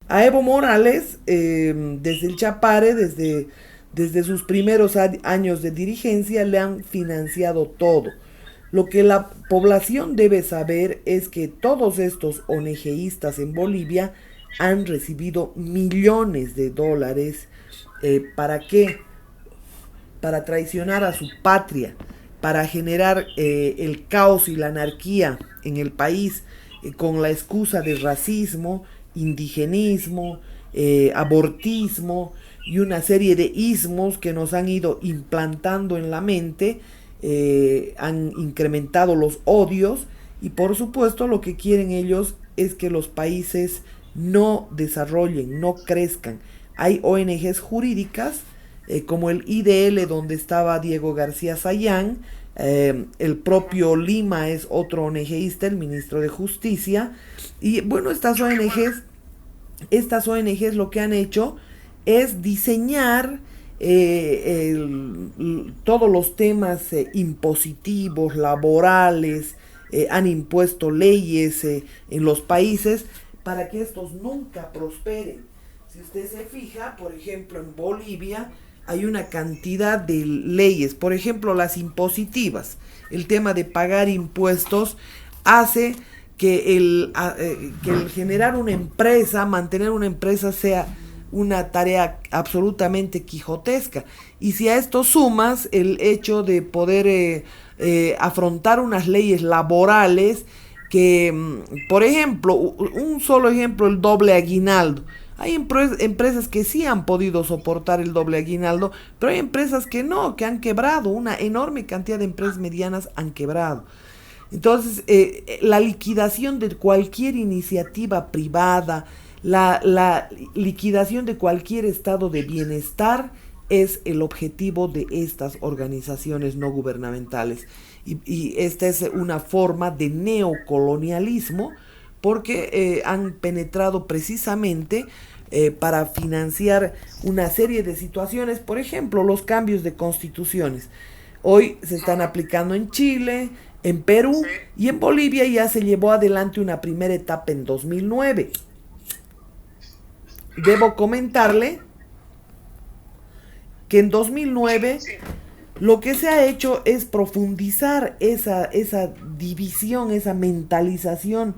A Evo Morales, desde el Chapare, desde sus primeros años de dirigencia, le han financiado todo. Lo que la población debe saber es que todos estos ONGistas en Bolivia han recibido millones de dólares. ¿Para qué? Para traicionar a su patria, para generar el caos y la anarquía en el país, con la excusa de racismo, indigenismo, abortismo y una serie de ismos que nos han ido implantando en la mente, han incrementado los odios y por supuesto lo que quieren ellos es que los países no desarrollen, no crezcan. Hay ONGs jurídicas como el IDL donde estaba Diego García Sayán, el propio Lima es otro ONGista, el ministro de Justicia, y bueno, estas ONGs lo que han hecho es diseñar todos los temas impositivos, laborales, han impuesto leyes en los países para que estos nunca prosperen. Si usted se fija, por ejemplo, en Bolivia hay una cantidad de leyes, por ejemplo, las impositivas. El tema de pagar impuestos hace que el generar una empresa, mantener una empresa sea una tarea absolutamente quijotesca. Y si a esto sumas el hecho de poder afrontar unas leyes laborales que, por ejemplo, un solo ejemplo, el doble aguinaldo. Hay empresas que sí han podido soportar el doble aguinaldo, pero hay empresas que no, que han quebrado. Una enorme cantidad de empresas medianas han quebrado. Entonces, la liquidación de cualquier iniciativa privada, la liquidación de cualquier estado de bienestar es el objetivo de estas organizaciones no gubernamentales. Y esta es una forma de neocolonialismo porque han penetrado precisamente para financiar una serie de situaciones, por ejemplo, los cambios de constituciones. Hoy se están aplicando en Chile, en Perú y en Bolivia ya se llevó adelante una primera etapa en 2009. Debo comentarle que en 2009 lo que se ha hecho es profundizar esa división, esa mentalización,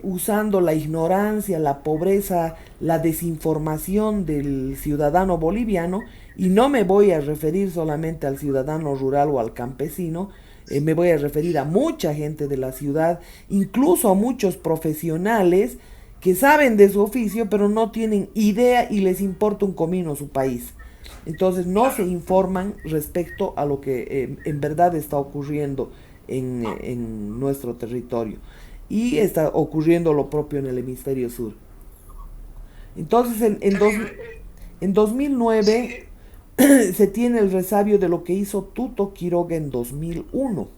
usando la ignorancia, la pobreza, la desinformación del ciudadano boliviano, y no me voy a referir solamente al ciudadano rural o al campesino, me voy a referir a mucha gente de la ciudad, incluso a muchos profesionales que saben de su oficio, pero no tienen idea y les importa un comino su país. Entonces no se informan respecto a lo que en verdad está ocurriendo en nuestro territorio. Y está ocurriendo lo propio en el hemisferio sur. Entonces en 2009 se tiene el resabio de lo que hizo Tuto Quiroga en 2001.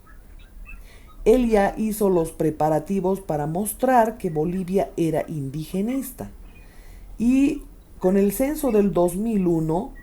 Él ya hizo los preparativos para mostrar que Bolivia era indigenista. Y con el censo del 2001,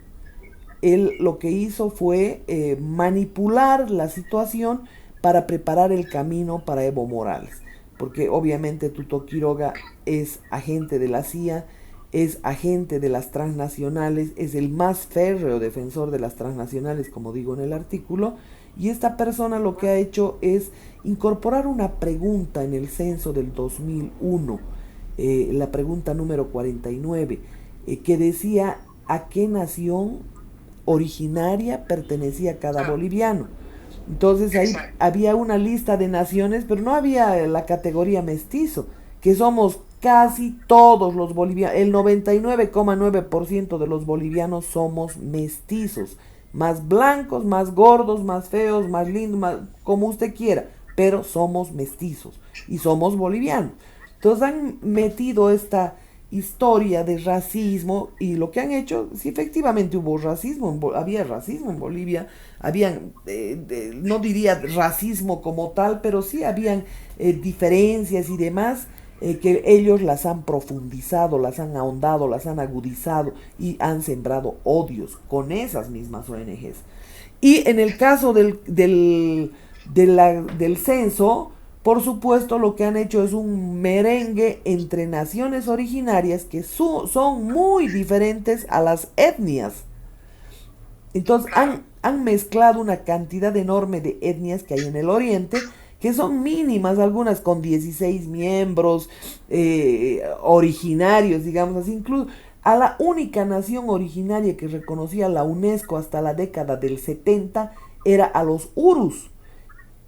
él lo que hizo fue manipular la situación para preparar el camino para Evo Morales. Porque obviamente Tuto Quiroga es agente de la CIA, es agente de las transnacionales, es el más férreo defensor de las transnacionales, como digo en el artículo, y esta persona lo que ha hecho es incorporar una pregunta en el censo del 2001, la pregunta número 49, que decía a qué nación originaria pertenecía cada boliviano. Entonces ahí había una lista de naciones, pero no había la categoría mestizo, que somos casi todos los bolivianos, el 99,9% de los bolivianos somos mestizos, más blancos, más gordos, más feos, más lindos, más, como usted quiera, pero somos mestizos y somos bolivianos. Entonces han metido esta historia de racismo y lo que han hecho, sí, efectivamente hubo racismo, había racismo en Bolivia, habían, no diría racismo como tal, pero sí habían diferencias y demás, que ellos las han profundizado, las han ahondado, las han agudizado y han sembrado odios con esas mismas ONGs. Y en el caso del censo, por supuesto, lo que han hecho es un merengue entre naciones originarias que son muy diferentes a las etnias. Entonces han mezclado una cantidad enorme de etnias que hay en el oriente, que son mínimas, algunas con 16 miembros originarios, digamos así. Incluso a la única nación originaria que reconocía la UNESCO hasta la década del 70 era a los Urus,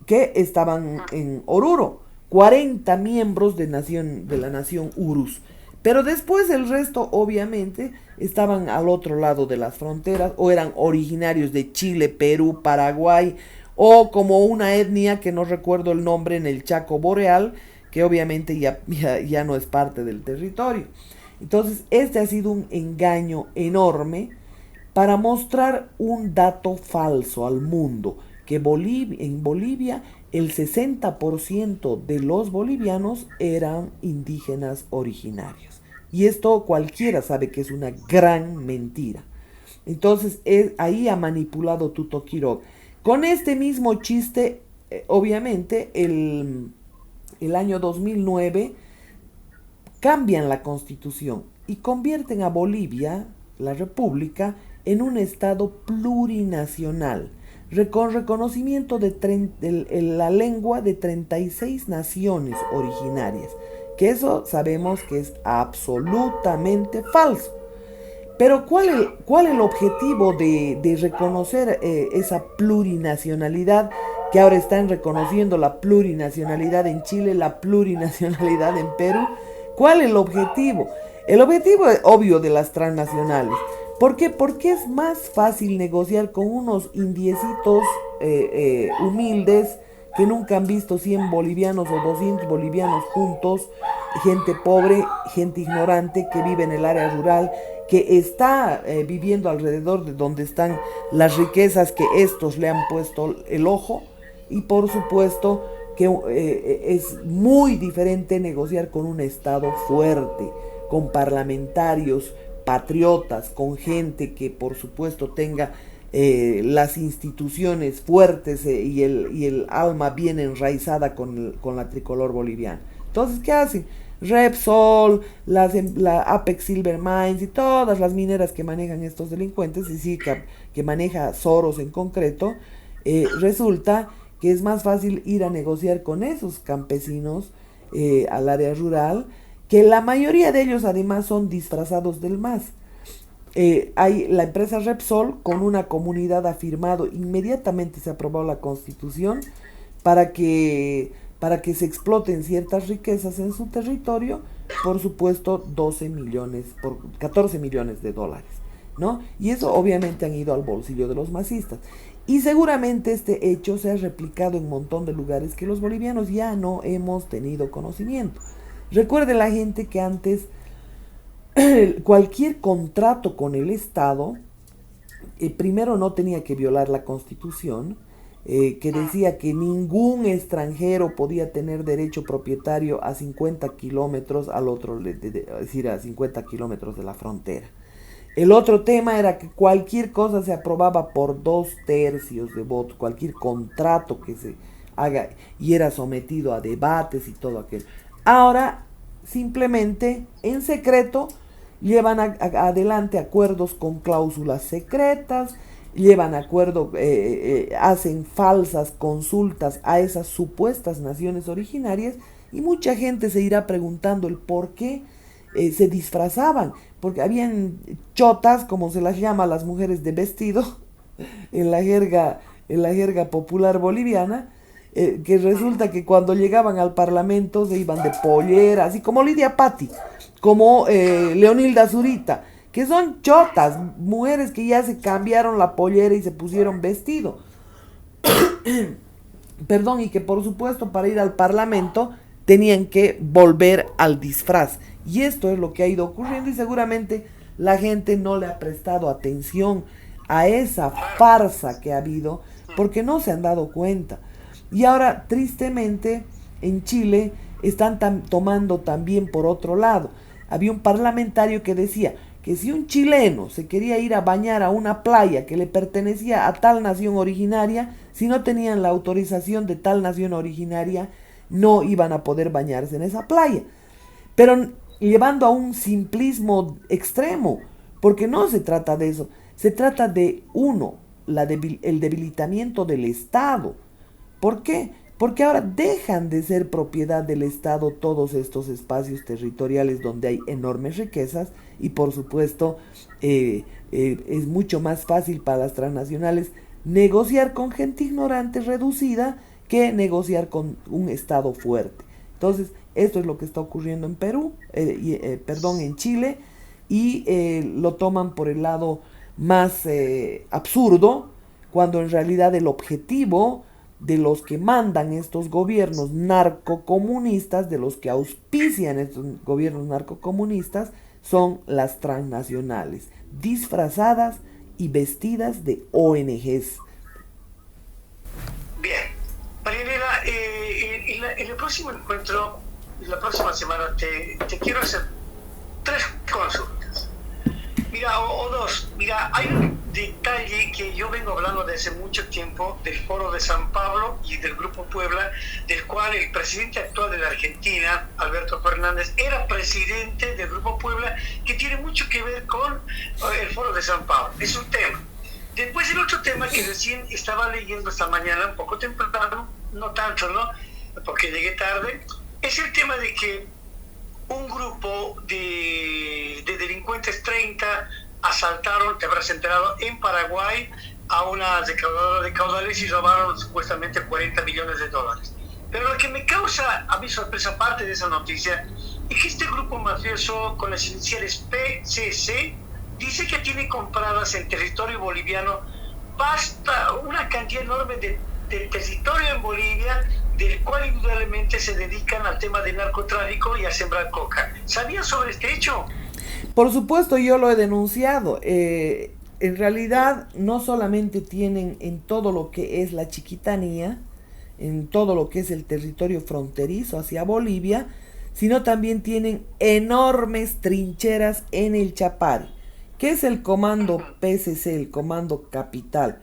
que estaban en Oruro, 40 miembros de la nación Urus. Pero después el resto, obviamente, estaban al otro lado de las fronteras, o eran originarios de Chile, Perú, Paraguay, o como una etnia que no recuerdo el nombre en el Chaco Boreal, que obviamente ya no es parte del territorio. Entonces, este ha sido un engaño enorme para mostrar un dato falso al mundo, que en Bolivia el 60% de los bolivianos eran indígenas originarios. Y esto cualquiera sabe que es una gran mentira. Entonces ahí ha manipulado Tuto Quiroga. Con este mismo chiste, obviamente, el año 2009 cambian la constitución y convierten a Bolivia, la república, en un estado plurinacional, con reconocimiento de la lengua de 36 naciones originarias, que eso sabemos que es absolutamente falso. Pero ¿cuál el objetivo de reconocer esa plurinacionalidad, que ahora están reconociendo la plurinacionalidad en Chile, la plurinacionalidad en Perú? ¿Cuál es el objetivo? El objetivo es obvio de las transnacionales. ¿Por qué? Porque es más fácil negociar con unos indiecitos humildes que nunca han visto 100 bolivianos o 200 bolivianos juntos, gente pobre, gente ignorante que vive en el área rural, que está viviendo alrededor de donde están las riquezas que estos le han puesto el ojo, y por supuesto que es muy diferente negociar con un Estado fuerte, con parlamentarios patriotas, con gente que por supuesto tenga las instituciones fuertes y el alma bien enraizada con la tricolor boliviana. Entonces, ¿qué hacen? Repsol, la Apex Silver Mines y todas las mineras que manejan estos delincuentes, y sí que maneja Soros en concreto, resulta que es más fácil ir a negociar con esos campesinos al área rural, que la mayoría de ellos además son disfrazados del MAS. Hay la empresa Repsol con una comunidad ha firmado, inmediatamente se aprobó la constitución para que se exploten ciertas riquezas en su territorio, por supuesto 14 millones de dólares, ¿no? Y eso obviamente han ido al bolsillo de los masistas. Y seguramente este hecho se ha replicado en un montón de lugares que los bolivianos ya no hemos tenido conocimiento. Recuerde la gente que antes cualquier contrato con el Estado, primero no tenía que violar la Constitución, que decía que ningún extranjero podía tener derecho propietario a 50 kilómetros al otro, es decir, a 50 kilómetros de la frontera. El otro tema era que cualquier cosa se aprobaba por 2/3 de votos, cualquier contrato que se haga, y era sometido a debates y todo aquello. Ahora, simplemente, en secreto, llevan adelante acuerdos con cláusulas secretas, hacen falsas consultas a esas supuestas naciones originarias, y mucha gente se irá preguntando el por qué se disfrazaban, porque habían chotas, como se las llama a las mujeres de vestido, en la jerga popular boliviana, que resulta que cuando llegaban al parlamento se iban de pollera, así como Lidia Patti, como Leonilda Zurita, que son chotas, mujeres que ya se cambiaron la pollera y se pusieron vestido. Perdón, y que por supuesto para ir al parlamento tenían que volver al disfraz. Y esto es lo que ha ido ocurriendo, y seguramente la gente no le ha prestado atención a esa farsa que ha habido, porque no se han dado cuenta. Y ahora, tristemente, en Chile están tomando también por otro lado. Había un parlamentario que decía que si un chileno se quería ir a bañar a una playa que le pertenecía a tal nación originaria, si no tenían la autorización de tal nación originaria, no iban a poder bañarse en esa playa. Pero llevando a un simplismo extremo, porque no se trata de eso, se trata de uno, el debilitamiento del Estado. ¿Por qué? Porque ahora dejan de ser propiedad del Estado todos estos espacios territoriales donde hay enormes riquezas y por supuesto es mucho más fácil para las transnacionales negociar con gente ignorante reducida que negociar con un Estado fuerte. Entonces, esto es lo que está ocurriendo en Perú, en Chile, y lo toman por el lado más absurdo, cuando en realidad el objetivo de los que mandan estos gobiernos narcocomunistas, de los que auspician estos gobiernos narcocomunistas, son las transnacionales, disfrazadas y vestidas de ONGs. Bien, Marianela, en el próximo encuentro, la próxima semana, te quiero hacer 3 consultas. Mira, o 2. Mira, hay un detalle que yo vengo hablando desde mucho tiempo del Foro de San Pablo y del Grupo Puebla, del cual el presidente actual de la Argentina, Alberto Fernández, era presidente del Grupo Puebla, que tiene mucho que ver con el Foro de San Pablo. Es un tema. Después el otro tema que recién estaba leyendo esta mañana, un poco temprano, no tanto, ¿no? Porque llegué tarde, es el tema de que un grupo de delincuentes 30 asaltaron, te habrás enterado, en Paraguay a una recaudadora de caudales y robaron supuestamente $40 millones. Pero lo que me causa a mí sorpresa, aparte de esa noticia, es que este grupo mafioso con las iniciales PCC dice que tiene compradas en territorio boliviano una cantidad enorme de territorio en Bolivia, del cual indudablemente se dedican al tema del narcotráfico y a sembrar coca. ¿Sabías sobre este hecho? Por supuesto, yo lo he denunciado. En realidad, no solamente tienen en todo lo que es la Chiquitanía, en todo lo que es el territorio fronterizo hacia Bolivia, sino también tienen enormes trincheras en el Chapare. ¿Qué es el comando PCC, el comando capital?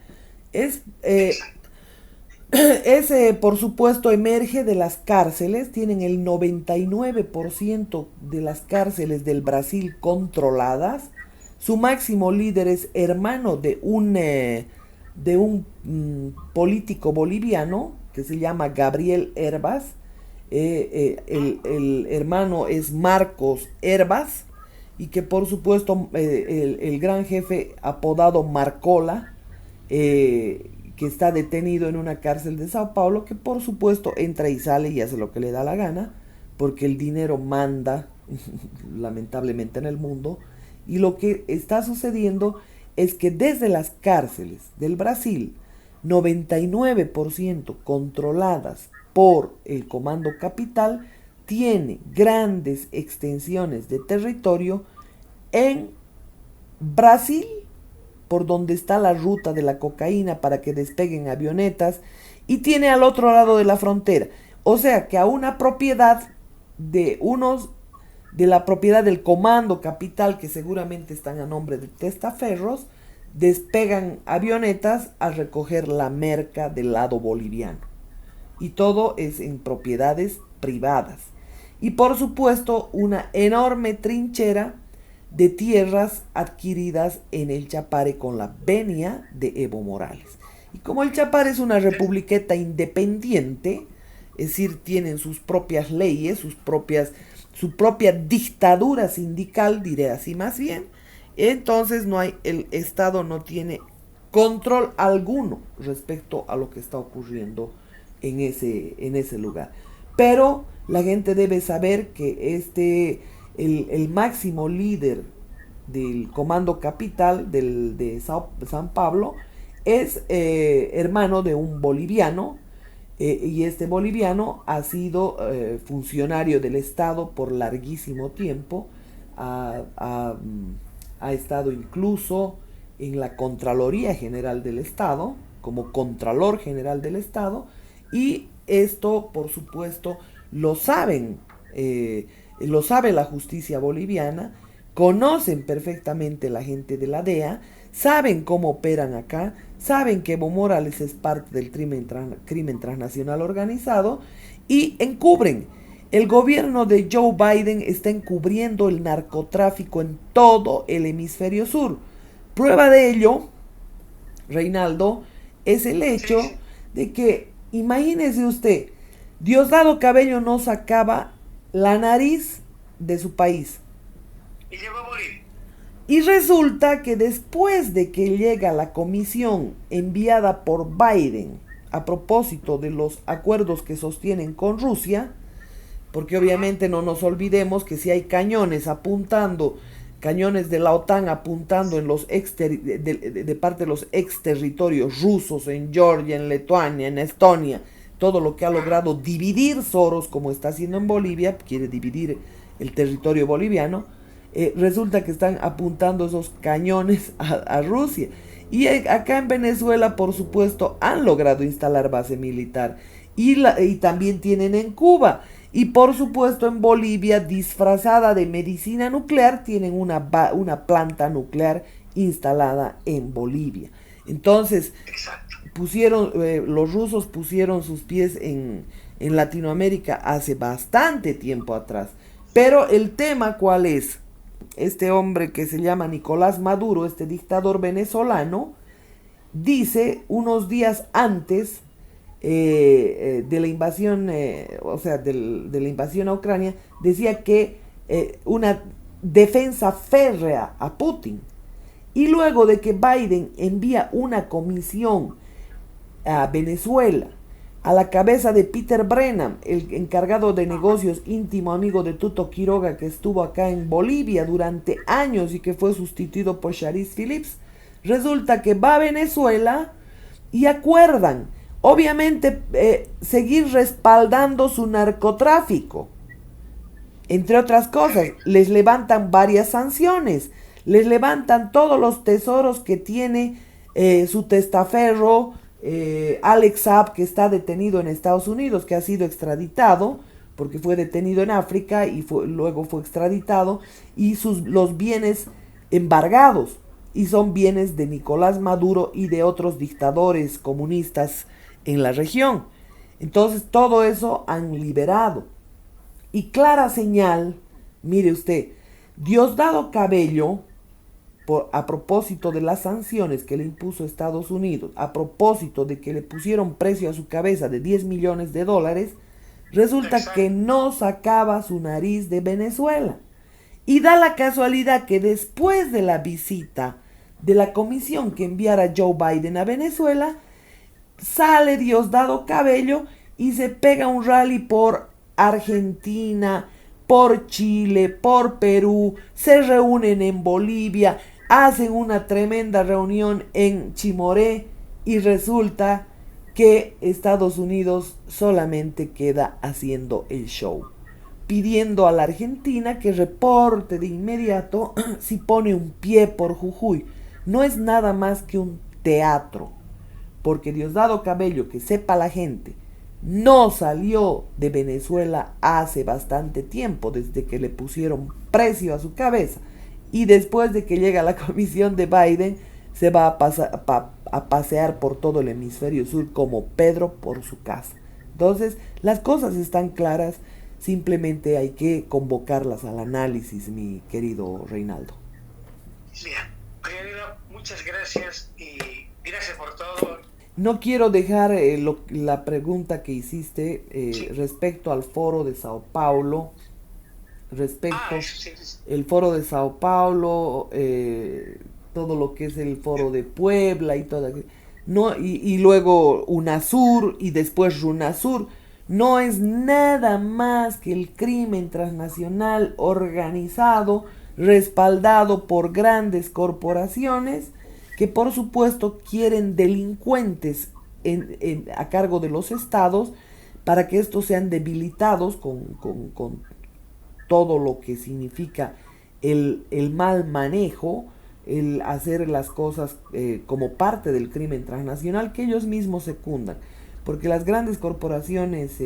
Por supuesto, emerge de las cárceles, tienen el 99% de las cárceles del Brasil controladas. Su máximo líder es hermano de un político boliviano que se llama Gabriel Herbas. El hermano es Marcos Herbas, y que por supuesto el gran jefe apodado Marcola, que está detenido en una cárcel de Sao Paulo, que por supuesto entra y sale y hace lo que le da la gana, porque el dinero manda lamentablemente en el mundo. Y lo que está sucediendo es que desde las cárceles del Brasil, 99% controladas por el Comando Capital, tiene grandes extensiones de territorio en Brasil, por donde está la ruta de la cocaína para que despeguen avionetas, y tiene al otro lado de la frontera. O sea que a una propiedad de la propiedad del Comando Capital, que seguramente están a nombre de testaferros, despegan avionetas a recoger la merca del lado boliviano. Y todo es en propiedades privadas. Y por supuesto una enorme trinchera de tierras adquiridas en el Chapare con la venia de Evo Morales. Y como el Chapare es una republiqueta independiente, es decir, tienen sus propias leyes, su propia dictadura sindical, diré así más bien, entonces el Estado no tiene control alguno respecto a lo que está ocurriendo en ese lugar. Pero la gente debe saber que el máximo líder del Comando Capital de San Pablo es hermano de un boliviano, y este boliviano ha sido funcionario del Estado por larguísimo tiempo, ha estado incluso en la Contraloría General del Estado, como Contralor General del Estado, y esto, por supuesto, lo sabe la justicia boliviana, conocen perfectamente la gente de la DEA, saben cómo operan acá, saben que Evo Morales es parte del crimen transnacional organizado, y encubren. El gobierno de Joe Biden está encubriendo el narcotráfico en todo el hemisferio sur. Prueba de ello, Reinaldo, es el hecho de que, imagínese usted, Diosdado Cabello no sacaba la nariz de su país. Y llegó a morir. Y resulta que después de que llega la comisión enviada por Biden a propósito de los acuerdos que sostienen con Rusia, porque obviamente no nos olvidemos que si hay cañones de la OTAN apuntando en los de parte de los ex territorios rusos, en Georgia, en Letonia, en Estonia, todo lo que ha logrado dividir Soros, como está haciendo en Bolivia, quiere dividir el territorio boliviano, resulta que están apuntando esos cañones a Rusia. Y acá en Venezuela, por supuesto, han logrado instalar base militar. Y también tienen en Cuba. Y por supuesto en Bolivia, disfrazada de medicina nuclear, tienen una planta nuclear instalada en Bolivia. Entonces, los rusos pusieron sus pies en Latinoamérica hace bastante tiempo atrás. Pero el tema, ¿cuál es? Este hombre que se llama Nicolás Maduro, este dictador venezolano, dice unos días antes de la invasión, de la invasión a Ucrania, decía que una defensa férrea a Putin. Y luego de que Biden envía una comisión a Venezuela, a la cabeza de Peter Brennan, el encargado de negocios, íntimo amigo de Tuto Quiroga, que estuvo acá en Bolivia durante años y que fue sustituido por Charis Phillips, resulta que va a Venezuela y acuerdan, obviamente, seguir respaldando su narcotráfico. Entre otras cosas, les levantan varias sanciones, les levantan todos los tesoros que tiene su testaferro, Alex Saab, que está detenido en Estados Unidos, que ha sido extraditado, porque fue detenido en África y luego fue extraditado, y los bienes embargados, y son bienes de Nicolás Maduro y de otros dictadores comunistas en la región. Entonces todo eso han liberado. Y clara señal, mire usted, Diosdado Cabello, a propósito de las sanciones que le impuso Estados Unidos, a propósito de que le pusieron precio a su cabeza de $10 millones, resulta que no sacaba su nariz de Venezuela. Y da la casualidad que después de la visita de la comisión que enviara Joe Biden a Venezuela, sale Diosdado Cabello y se pega un rally por Argentina, por Chile, por Perú, se reúnen en Bolivia, hacen una tremenda reunión en Chimoré y resulta que Estados Unidos solamente queda haciendo el show, pidiendo a la Argentina que reporte de inmediato si pone un pie por Jujuy. No es nada más que un teatro, porque Diosdado Cabello, que sepa la gente, no salió de Venezuela hace bastante tiempo, desde que le pusieron precio a su cabeza. Y después de que llega la comisión de Biden, se va a pasear por todo el hemisferio sur como Pedro por su casa. Entonces, las cosas están claras, simplemente hay que convocarlas al análisis, mi querido Reinaldo. Bien, muchas gracias y gracias por todo. No quiero dejar la pregunta que hiciste respecto al foro de Sao Paulo. El foro de Sao Paulo, todo lo que es el foro de Puebla y todo, no, y luego UNASUR y después RUNASUR, no es nada más que el crimen transnacional organizado, respaldado por grandes corporaciones que por supuesto quieren delincuentes a cargo de los estados para que estos sean debilitados con todo lo que significa el mal manejo, el hacer las cosas como parte del crimen transnacional que ellos mismos secundan. Porque las grandes corporaciones,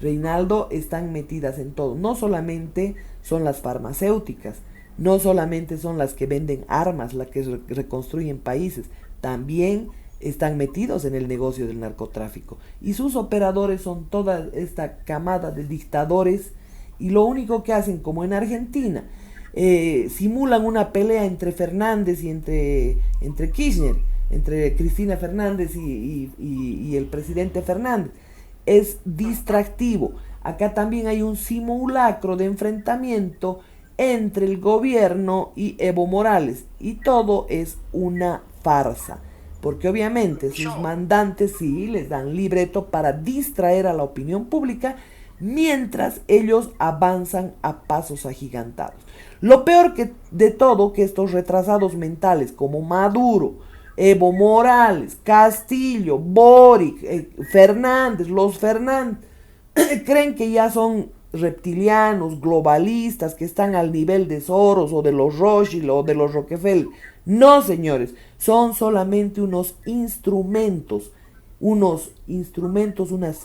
Reinaldo, están metidas en todo. No solamente son las farmacéuticas, no solamente son las que venden armas, las que reconstruyen países, también están metidos en el negocio del narcotráfico. Y sus operadores son toda esta camada de dictadores, y lo único que hacen, como en Argentina, simulan una pelea entre Fernández y entre Kirchner, entre Cristina Fernández y el presidente Fernández. Es distractivo. Acá también hay un simulacro de enfrentamiento entre el gobierno y Evo Morales, y todo es una farsa, porque obviamente sus mandantes sí les dan libreto para distraer a la opinión pública, mientras ellos avanzan a pasos agigantados. Lo peor de todo, que estos retrasados mentales como Maduro, Evo Morales, Castillo, Boric, Fernández, los Fernández, creen que ya son reptilianos, globalistas, que están al nivel de Soros o de los Rothschild o de los Rockefeller. No, señores, son solamente unas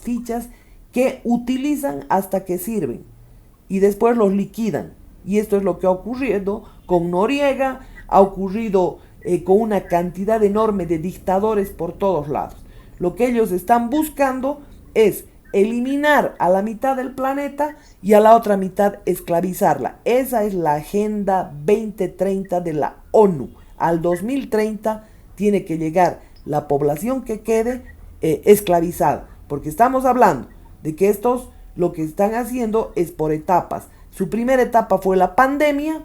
fichas que utilizan hasta que sirven y después los liquidan. Y esto es lo que ha ocurrido con Noriega, ha ocurrido con una cantidad enorme de dictadores por todos lados. Lo que ellos están buscando es eliminar a la mitad del planeta y a la otra mitad esclavizarla. Esa es la Agenda 2030 de la ONU. Al 2030 tiene que llegar la población que quede esclavizada, porque estamos hablando de que estos lo que están haciendo es por etapas. Su primera etapa fue la pandemia,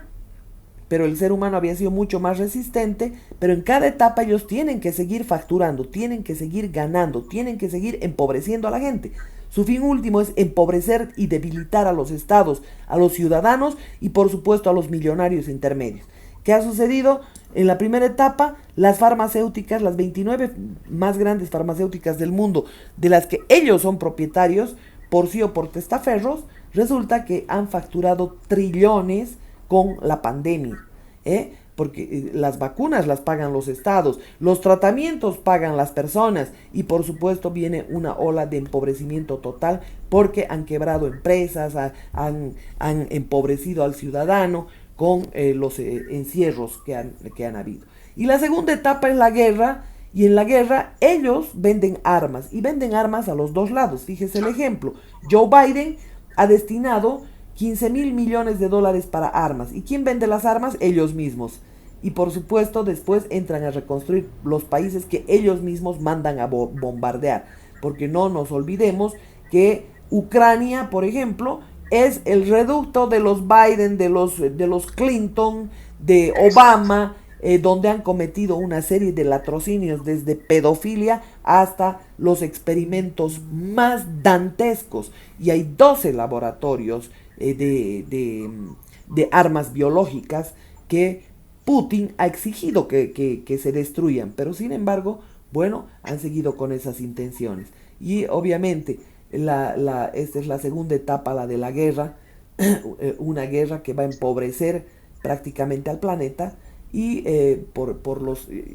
pero el ser humano había sido mucho más resistente, pero en cada etapa ellos tienen que seguir facturando, tienen que seguir ganando, tienen que seguir empobreciendo a la gente. Su fin último es empobrecer y debilitar a los estados, a los ciudadanos y por supuesto a los millonarios intermedios. ¿Qué ha sucedido? En la primera etapa, las farmacéuticas, las 29 más grandes farmacéuticas del mundo, de las que ellos son propietarios, por sí o por testaferros, resulta que han facturado trillones con la pandemia, porque las vacunas las pagan los estados, los tratamientos pagan las personas, y por supuesto viene una ola de empobrecimiento total, porque han quebrado empresas, han empobrecido al ciudadano con los encierros que han habido. Y la segunda etapa es la guerra, y en la guerra ellos venden armas, y venden armas a los dos lados. Fíjese el ejemplo: Joe Biden ha destinado 15,000 millones de dólares para armas. ¿Y quién vende las armas? Ellos mismos. Y por supuesto después entran a reconstruir los países que ellos mismos mandan a bombardear. Porque no nos olvidemos que Ucrania, por ejemplo, es el reducto de los Biden, de los Clinton, de Obama, donde han cometido una serie de latrocinios, desde pedofilia hasta los experimentos más dantescos. Y hay 12 laboratorios de armas biológicas que Putin ha exigido que se destruyan, pero sin embargo, bueno, han seguido con esas intenciones. Y obviamente esta es la segunda etapa, la de la guerra, una guerra que va a empobrecer prácticamente al planeta, y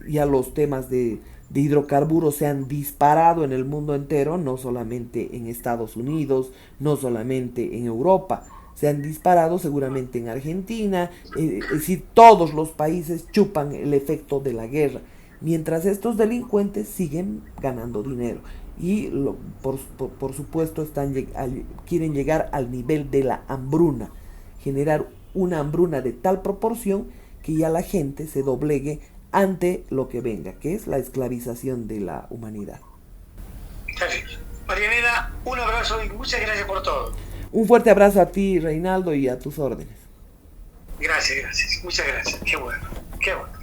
ya los temas de hidrocarburos se han disparado en el mundo entero, no solamente en Estados Unidos, no solamente en Europa, se han disparado seguramente en Argentina, es decir, todos los países chupan el efecto de la guerra, mientras estos delincuentes siguen ganando dinero. Y por supuesto quieren llegar al nivel de la hambruna, generar una hambruna de tal proporción que ya la gente se doblegue ante lo que venga, que es la esclavización de la humanidad. Marianela, un abrazo y muchas gracias por todo. Un fuerte abrazo a ti, Reinaldo, y a tus órdenes. Gracias, muchas gracias. Qué bueno, qué bueno.